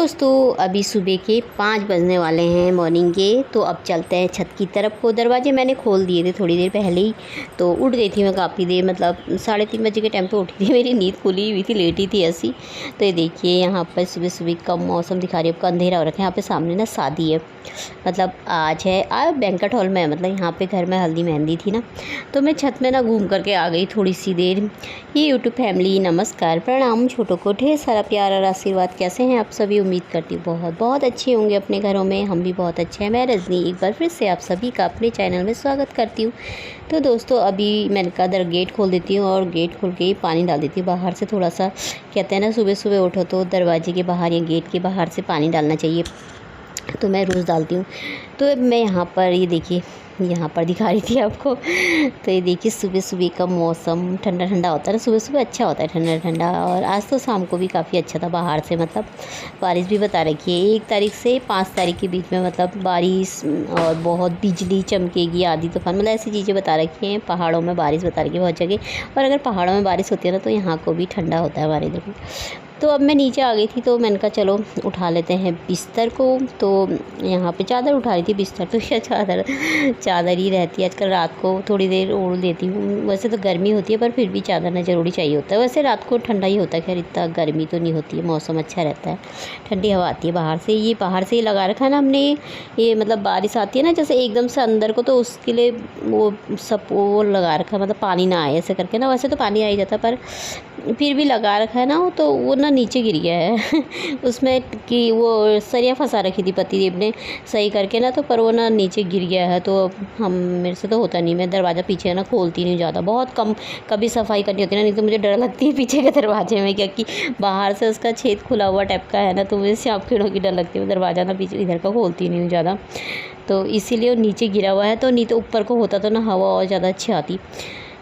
दोस्तों, अभी सुबह के 5 बजने वाले हैं मॉर्निंग के। तो अब चलते हैं छत की तरफ को। दरवाजे मैंने खोल दिए थे थोड़ी देर पहले ही, तो उठ गई थी मैं काफ़ी देर, मतलब 3:30 बजे के टाइम पे उठी थी। मेरी नींद खुली हुई थी, लेटी थी ऐसी। तो ये देखिए यहाँ पर सुबह सुबह का मौसम दिखा रही है आपका, अंधेरा हो रखा है। यहाँ पे सामने ना शादी है, मतलब आज है, आज बैंक्वेट हॉल में है। मतलब यहाँ पे घर में हल्दी मेहंदी थी ना, तो मैं छत में ना घूम करके आ गई थोड़ी सी देर। ये यूट्यूब फैमिली नमस्कार, प्रणाम, छोटों को ढेर सारा प्यार और आशीर्वाद। कैसे हैं आप सभी? उम्मीद करती हूँ बहुत बहुत अच्छे होंगे अपने घरों में। हम भी बहुत अच्छे हैं। मैं रजनी एक बार फिर से आप सभी का अपने चैनल में स्वागत करती हूँ। तो दोस्तों, अभी मैंने कहा दर गेट खोल देती हूँ और गेट खोल के ही पानी डाल देती हूँ बाहर से। थोड़ा सा कहते हैं ना, सुबह सुबह उठो तो दरवाजे के बाहर या गेट के बाहर से पानी डालना चाहिए, तो मैं रोज़ डालती हूँ। तो मैं यहाँ पर ये देखिए, यहाँ पर दिखा रही थी आपको। तो ये देखिए सुबह सुबह का मौसम ठंडा ठंडा होता है ना, सुबह सुबह अच्छा होता है ठंडा ठंडा। और आज तो शाम को भी काफ़ी अच्छा था बाहर से, मतलब बारिश भी बता रखी है 1 तारीख से 5 तारीख के बीच में, मतलब बारिश और बहुत बिजली चमकेगी, आधी तूफान, मतलब ऐसी चीज़ें बता रखी हैं। पहाड़ों में बारिश बता रखी है बहुत जगह। और अगर पहाड़ों में बारिश होती है ना, तो यहाँ को भी ठंडा होता है हमारे इधर भी। तो अब मैं नीचे आ गई थी, तो मैंने कहा चलो उठा लेते हैं बिस्तर को। तो यहाँ पे चादर उठा रही थी, बिस्तर तो क्या चादर चादर ही रहती है आजकल। रात को थोड़ी देर ओढ़ लेती हूँ। वैसे तो गर्मी होती है, पर फिर भी चादर ना ज़रूरी चाहिए होता है। वैसे रात को ठंडा ही होता है, खैर इतना गर्मी तो नहीं होती है, मौसम अच्छा रहता है, ठंडी हवा आती है बाहर से। ये बाहर से ही लगा रखा है ना हमने, ये मतलब बारिश आती है ना जैसे एकदम से अंदर को, तो उसके लिए वो सब वो लगा रखा है, मतलब पानी ना आए ऐसे करके ना। वैसे तो पानी आ ही जाता, पर फिर भी लगा रखा है ना, तो वो ना नीचे गिर गया है उसमें कि वो सरिया फंसा रखी थी पतिदेव ने सही करके ना, तो पर वो ना नीचे गिर गया है। तो हम, मेरे से तो होता नहीं, मैं दरवाज़ा पीछे ना खोलती नहीं ज़्यादा, बहुत कम कभी सफाई करनी होती है ना, नहीं तो मुझे डर लगती है पीछे के दरवाजे में, क्योंकि बाहर से उसका छेद खुला हुआ टाइप का है ना, तो मुझे सांप कीड़ों की डर लगती है। मैं दरवाज़ा ना पीछे इधर का खोलती नहीं हूँ ज़्यादा, तो इसीलिए वो नीचे गिरा हुआ है। तो नहीं तो ऊपर को होता तो ना हवा और ज़्यादा अच्छी आती,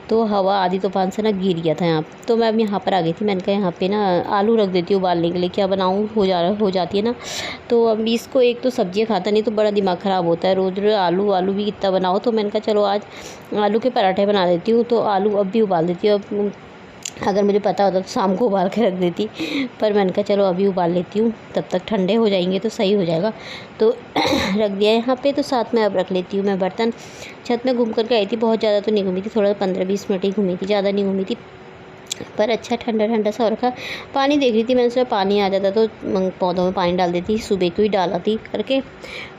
तो हवा आधी तूफान से ना गिर गया था यहाँ। तो मैं अब यहाँ पर आ गई थी। मैंने कहा यहाँ पे ना आलू रख देती हूँ उबालने के लिए, क्या बनाऊँ, हो जाती है ना। तो अब इसको, एक तो सब्जियाँ खाता नहीं तो बड़ा दिमाग ख़राब होता है, रोज़ रोज़ आलू आलू भी कितना बनाओ। तो मैंने कहा चलो आज आलू के पराठे बना देती हूँ। तो आलू अब भी उबाल देती हूँ। अब अगर मुझे पता होता तो शाम को उबाल के रख देती, पर मैंने कहा चलो अभी उबाल लेती हूँ, तब तक ठंडे हो जाएंगे तो सही हो जाएगा। तो रख दिया यहाँ पे। तो साथ में अब रख लेती हूँ मैं बर्तन। छत में घूम करके आई थी, बहुत ज़्यादा तो नहीं घूमी थी, थोड़ा 15-20 मिनट ही घूमी थी, ज़्यादा नहीं घूमी थी, पर अच्छा ठंडा ठंडा सा हो रखा। पानी देख रही थी मैंने, उसमें पानी आ जाता तो पौधों में पानी डाल देती, सुबह को ही डाला थी करके,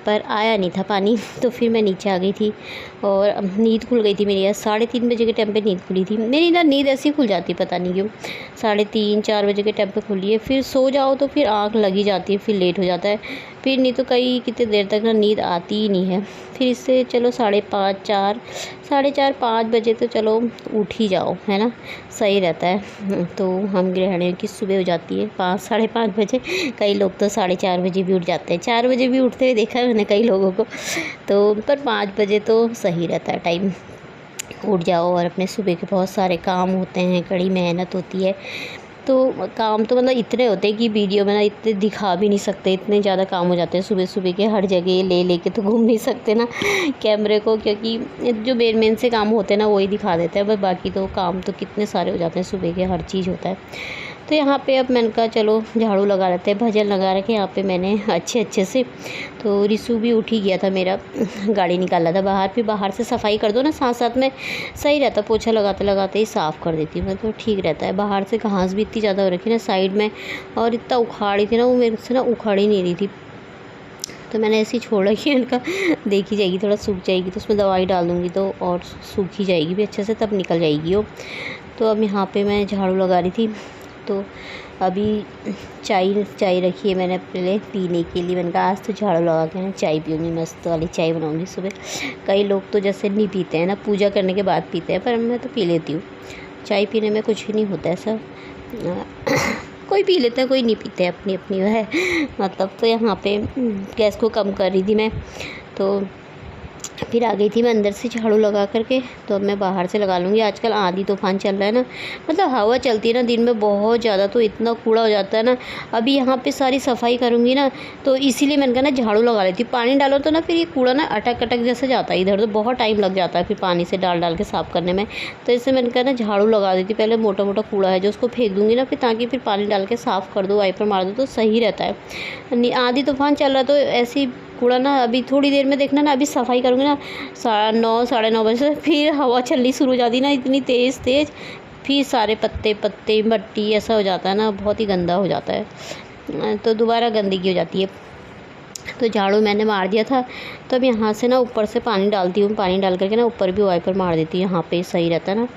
पर आया नहीं था पानी। तो फिर मैं नीचे आ गई थी और नींद खुल गई थी मेरी। यार 3:30 बजे के टाइम पे नींद खुली थी मेरी ना। नींद ऐसी खुल जाती पता नहीं क्यों, 3:30-4 बजे के टाइम पे खुली है। फिर सो जाओ तो फिर आँख लगी जाती है, फिर लेट हो जाता है, फिर नहीं तो कई कितने देर तक ना नींद आती ही नहीं है। फिर इससे चलो 5:30, 4, 5 बजे तो चलो उठ ही जाओ, है ना, सही रहता है। तो हम गृहिणियों की सुबह हो जाती है 5-5:30 बजे। कई लोग तो 4:30 बजे भी उठ जाते हैं, 4 बजे भी उठते हुए देखा है मैंने कई लोगों को। तो पर 5 बजे तो सही रहता है टाइम, उठ जाओ। और अपने सुबह के बहुत सारे काम होते हैं, कड़ी मेहनत होती है। तो काम तो मतलब इतने होते हैं कि वीडियो में ना इतने दिखा भी नहीं सकते, इतने ज़्यादा काम हो जाते हैं सुबह सुबह के। हर जगह ले लेके तो घूम नहीं सकते ना कैमरे को, क्योंकि जो मेन से काम होते हैं ना वही दिखा देते हैं, बस बाकी तो काम तो कितने सारे हो जाते हैं, सुबह के हर चीज़ होता है। तो यहाँ पे अब मैंने कहा चलो झाड़ू लगा लेते हैं, भजन लगा रखे यहाँ पे मैंने अच्छे से। तो रिसू भी उठ ही गया था मेरा, गाड़ी निकाला था बाहर। फिर बाहर से सफाई कर दो ना साथ साथ में, सही रहता, पोछा लगाते लगाते ही साफ़ कर देती हूँ मैं, तो ठीक रहता है। बाहर से घास भी इतनी ज़्यादा हो रखी ना साइड में, और इतना उखाड़ी थी ना वो, मेरे से ना उखाड़ ही नहीं रही थी। तो मैंने ऐसे ही छोड़ रखी है, उनका देखी जाएगी, थोड़ा सूख जाएगी तो उसमें दवाई डाल दूँगी तो और सूखी जाएगी भी अच्छे से, तब निकल जाएगी वो। तो अब यहाँ पे मैं झाड़ू लगा रही थी। तो अभी चाय रखी है मैंने अपने लिए पीने के लिए। मैंने कहा आज तो झाड़ू लगा के ना चाय पीऊँगी, मस्त वाली चाय बनाऊँगी सुबह। कई लोग तो जैसे नहीं पीते हैं ना, पूजा करने के बाद पीते हैं, पर मैं तो पी लेती हूँ। चाय पीने में कुछ ही नहीं होता ऐसा कोई पी लेता है, कोई नहीं पीते, अपनी अपनी है मतलब। तो यहाँ पे गैस को कम कर रही थी मैं, तो फिर आ गई थी मैं अंदर से झाड़ू लगा करके, तो अब मैं बाहर से लगा लूँगी। आजकल आंधी तूफान चल रहा है ना, मतलब हवा चलती है ना दिन में बहुत ज़्यादा, तो इतना कूड़ा हो जाता है ना। अभी यहाँ पे सारी सफाई करूँगी ना, तो इसीलिए मैंने कहा ना झाड़ू लगा लेती हूँ। पानी डालो तो ना फिर ये कूड़ा ना अटक अटक जैसे जाता है इधर, तो बहुत टाइम लग जाता है फिर पानी से डाल के साफ़ करने में। तो इससे मैंने कहा ना झाड़ू लगा देती, पहले मोटा मोटा कूड़ा है जो उसको फेंक दूँगी ना, फिर ताकि फिर पानी डाल के साफ़ कर दो, वाइपर मार दो तो सही रहता है। आंधी तूफान चल रहा है तो ऐसी कूड़ा ना, अभी थोड़ी देर में देखना ना, अभी सफाई करूँगी ना 9:30 साढ़े 9 बजे से, फिर हवा चलनी शुरू हो जाती है ना इतनी तेज़, फिर सारे पत्ते मट्टी ऐसा हो जाता है ना, बहुत ही गंदा हो जाता है, तो दोबारा गंदगी हो जाती है। तो झाड़ू मैंने मार दिया था, तो अब यहाँ से ना ऊपर से पानी डालती हूँ, पानी डाल करके ना ऊपर भी वाइपर मार देती हूँ, यहाँ पे सही रहता है ना।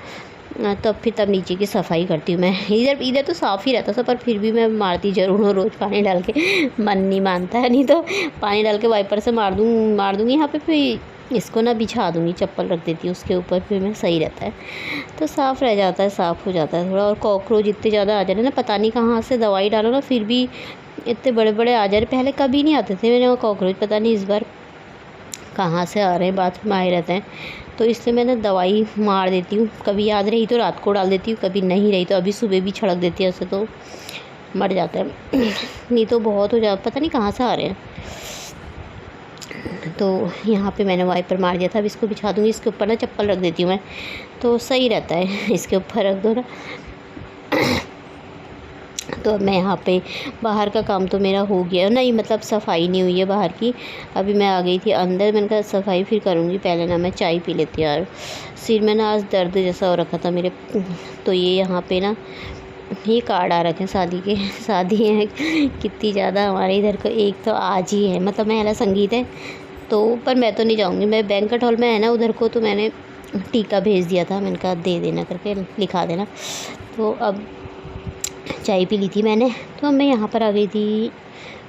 तब नीचे की सफाई करती हूँ मैं। इधर तो साफ़ ही रहता था, पर फिर भी मैं मारती ज़रूर हूँ रोज़ पानी डाल के। मन नहीं मानता है, नहीं तो पानी डाल के वाइपर से मार दूँगी यहाँ पे, फिर इसको ना बिछा दूँगी, चप्पल रख देती हूँ उसके ऊपर, फिर मैं सही रहता है, तो साफ़ रह जाता है, साफ़ हो जाता है थोड़ा। और कॉकरोच इतने ज़्यादा आ जा रहे हैं ना, पता नहीं कहाँ से दवाई डालो ना फिर भी इतने बड़े बड़े आ जा रहे। पहले कभी नहीं आते थे मेरे वहाँ कॉकरोच, पता नहीं इस बार कहाँ से आ रहे हैं, बाथरूम में आए रहते हैं। तो इसलिए मैंने दवाई मार देती हूँ, कभी याद रही तो रात को डाल देती हूँ, कभी नहीं रही तो अभी सुबह भी छिड़क देती है, ऐसे तो मर जाता है। नहीं तो बहुत हो जाता, पता नहीं कहाँ से आ रहे हैं। तो यहाँ पे मैंने वाइपर मार दिया था, अब इसको बिछा दूँगी, इसके ऊपर ना चप्पल रख देती हूँ मैं, तो सही रहता है। इसके ऊपर रख दो ना। तो अब मैं यहाँ पे बाहर का काम तो मेरा हो गया नहीं, मतलब सफाई नहीं हुई है बाहर की। अभी मैं आ गई थी अंदर, मैंने कहा सफाई फिर करूँगी, पहले ना मैं चाय पी लेती हूँ यार। सिर में ना आज दर्द जैसा हो रखा था मेरे। तो ये यहाँ पे ना ये कार्ड आ रखे हैं शादी के, शादी है कितनी ज़्यादा हमारे इधर को। एक तो आज ही है, मतलब महिला संगीत है, तो पर मैं तो नहीं जाऊँगी, मैं बैंक्वेट हॉल में है ना उधर को, तो मैंने टीका भेज दिया था, मैंने कहा दे देना करके लिखा देना। तो अब चाय पी ली थी मैंने, तो अब मैं यहाँ पर आ गई थी।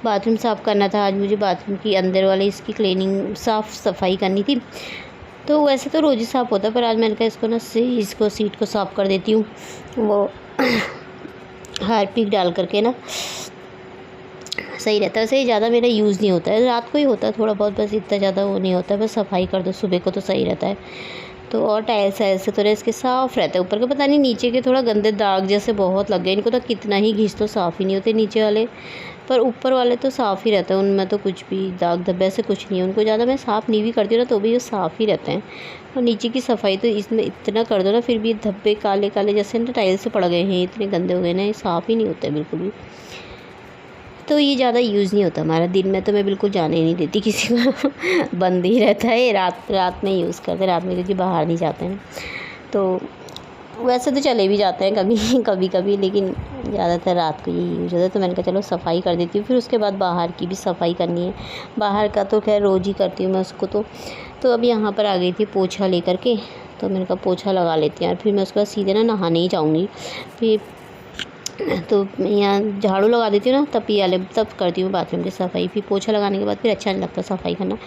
बाथरूम साफ़ करना था आज मुझे, बाथरूम की अंदर वाले इसकी क्लीनिंग साफ़ सफाई करनी थी। तो वैसे तो रोज़ ही साफ़ होता है, पर आज मैंने कहा इसको ना इसको सीट को साफ़ कर देती हूँ, वो हार्पिक डाल करके ना सही रहता है। वैसे ज़्यादा मेरा यूज़ नहीं होता है, रात को ही होता है थोड़ा बहुत, बस इतना ज़्यादा वो नहीं होता है, बस सफाई कर दो सुबह को तो सही रहता है। तो और टाइल्स से थोड़ा इसके साफ़ रहता है, ऊपर का पता नहीं नीचे के थोड़ा गंदे दाग जैसे बहुत लग गए, इनको तो कितना ही घिस तो साफ़ ही नहीं होते नीचे वाले, पर ऊपर वाले तो साफ़ ही रहता है, उनमें तो कुछ भी दाग धब्बे से कुछ नहीं है। उनको ज़्यादा मैं साफ़ नहीं भी करती हूँ ना, तो भी वो साफ़ ही रहते हैं। और नीचे की सफाई तो इसमें इतना कर दो ना, फिर भी धब्बे काले काले जैसे ना टाइल्स से पड़ गए हैं, इतने गंदे हो गए ना, ये साफ़ ही नहीं होते बिल्कुल भी। तो ये ज़्यादा यूज़ नहीं होता हमारा, दिन में तो मैं बिल्कुल जाने ही नहीं देती किसी को। बंद ही रहता है, रात में यूज़ करते, रात में, क्योंकि बाहर नहीं जाते हैं। तो वैसे तो चले भी जाते हैं कभी कभी, लेकिन ज़्यादातर रात को ही यूज़ होता है। तो मैंने कहा चलो सफाई कर देती हूँ, फिर उसके बाद बाहर की भी सफाई करनी है। बाहर का तो खैर रोज़ ही करती हूँ मैं उसको। तो अब यहाँ पर आ गई थी पोछा लेकर के, तो मैंने कहा पोछा लगा लेती हैं, फिर मैं उसके बाद सीधे ना नहाने ही जाऊँगी। फिर तो यहाँ झाड़ू लगा देती हूँ ना, तब करती हूँ बाथरूम की सफाई। फिर पोछा लगाने के बाद फिर अच्छा नहीं लगता सफाई करना,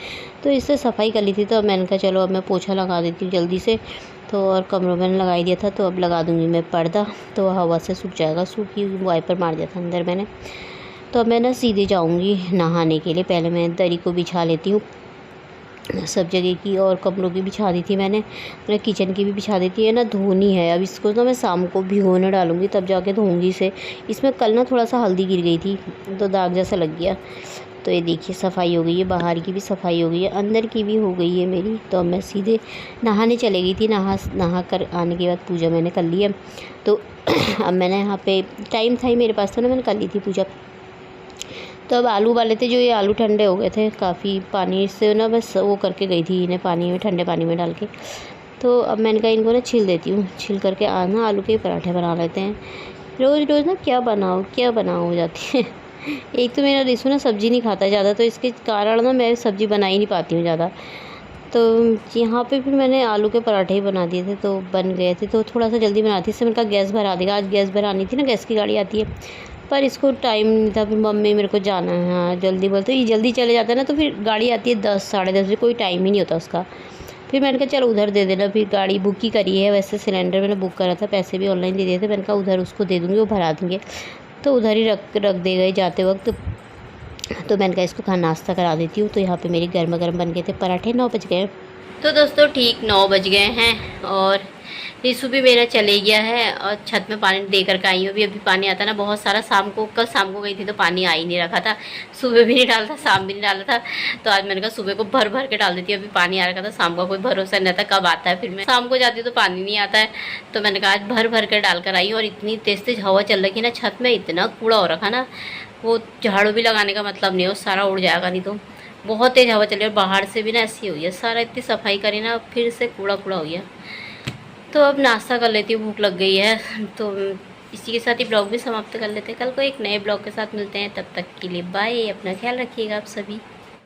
तो इससे सफाई कर ली थी। तो अब मैंने कहा चलो अब मैं पोछा लगा देती हूँ जल्दी से। तो और कमरों में लगा ही दिया था, तो अब लगा दूँगी मैं पर्दा, तो हवा से सूख जाएगा। सूखी वाइपर मार दिया था अंदर मैंने। तो अब मैं ना सीधे जाऊँगी नहाने के लिए। पहले मैं दरी को बिछा लेती हूँ सब जगह की, और कमरों की बिछा दी थी मैंने किचन की भी बिछा दी थी। है ना धोनी है, अब इसको ना मैं शाम को भिगोने डालूँगी, तब जाके धोऊँगी इसे। इसमें कल ना थोड़ा सा हल्दी गिर गई थी, तो दाग जैसा लग गया। तो ये देखिए सफाई हो गई है, बाहर की भी सफाई हो गई है, अंदर की भी हो गई है मेरी। तो अब मैं सीधे नहाने चले गई थी। नहा कर आने के बाद पूजा मैंने कर ली है। तो अब मैंने यहाँ पे टाइम था ही मेरे पास, तो ना मैंने कर ली थी पूजा। तो अब आलू उबाले थे, जो ये आलू ठंडे हो गए थे काफ़ी, पानी से ना बस वो करके गई थी इन्हें पानी में, ठंडे पानी में डाल के। तो अब मैंने कहा इनको ना छील देती हूँ, छील करके ना आलू के पराठे बना लेते हैं। रोज़ रोज़ ना क्या बनाओ हो जाती है। एक तो मेरा रिशु ना सब्ज़ी नहीं खाता ज़्यादा, तो इसके कारण ना मैं सब्ज़ी बना ही नहीं पाती हूँ ज़्यादा। तो यहाँ पे फिर मैंने आलू के पराठे ही बना दिए थे, तो बन गए थे। तो थोड़ा सा जल्दी बनाती, इससे मैंने कहा गैस भरा देगा। आज गैस भरानी थी ना, गैस की गाड़ी आती है, पर इसको टाइम नहीं था। फिर मम्मी मेरे को जाना है, हाँ जल्दी बोलते, ये जल्दी चले जाता है ना, तो फिर गाड़ी आती है 10 साढ़े 10 बजे, कोई टाइम ही नहीं होता उसका। फिर मैंने कहा चलो उधर दे देना। फिर गाड़ी बुक ही करी है, वैसे सिलेंडर मैंने बुक करा था, पैसे भी ऑनलाइन दे दिए थे। मैंने कहा उधर उसको दे दूँगी, वो भरा देंगे, तो उधर ही रख दे गए जाते वक्त। तो मैंने कहा इसको नाश्ता करा देती हूँ। तो यहाँ पे मेरी गर्मा गर्म बन गए थे पराठे, 9 बज गए। तो दोस्तों ठीक 9 बज गए हैं और रिशु भी मेरा चले गया है और छत में पानी दे कर के आई हूँ। अभी पानी आता ना बहुत सारा, शाम को कल शाम को गई थी तो पानी आ ही नहीं रखा था, सुबह भी नहीं डाला था, शाम भी नहीं डाला था। तो आज मैंने कहा सुबह को भर भर के डाल देती हूँ, अभी पानी आ रखा था, शाम का कोई भरोसा नहीं था कब आता है। फिर मैं शाम को जाती हूँ तो पानी नहीं आता है, तो मैंने कहा आज भर भर कर डाल कर आई। और इतनी तेज़ तेज़ हवा चल रही ना छत में, इतना कूड़ा हो रखा ना, वो झाड़ू भी लगाने का मतलब नहीं है, वो सारा उड़ जाएगा। नहीं तो बहुत तेज़ हवा चल रही है, बाहर से भी ना ऐसी हुई है, सारा इतनी सफाई करी ना फिर से कूड़ा कूड़ा हो गया। तो अब नाश्ता कर लेती हूँ, भूख लग गई है। तो इसी के साथ ही ब्लॉग भी समाप्त कर लेते हैं। कल को एक नए ब्लॉग के साथ मिलते हैं, तब तक के लिए बाय, अपना ख्याल रखिएगा आप सभी।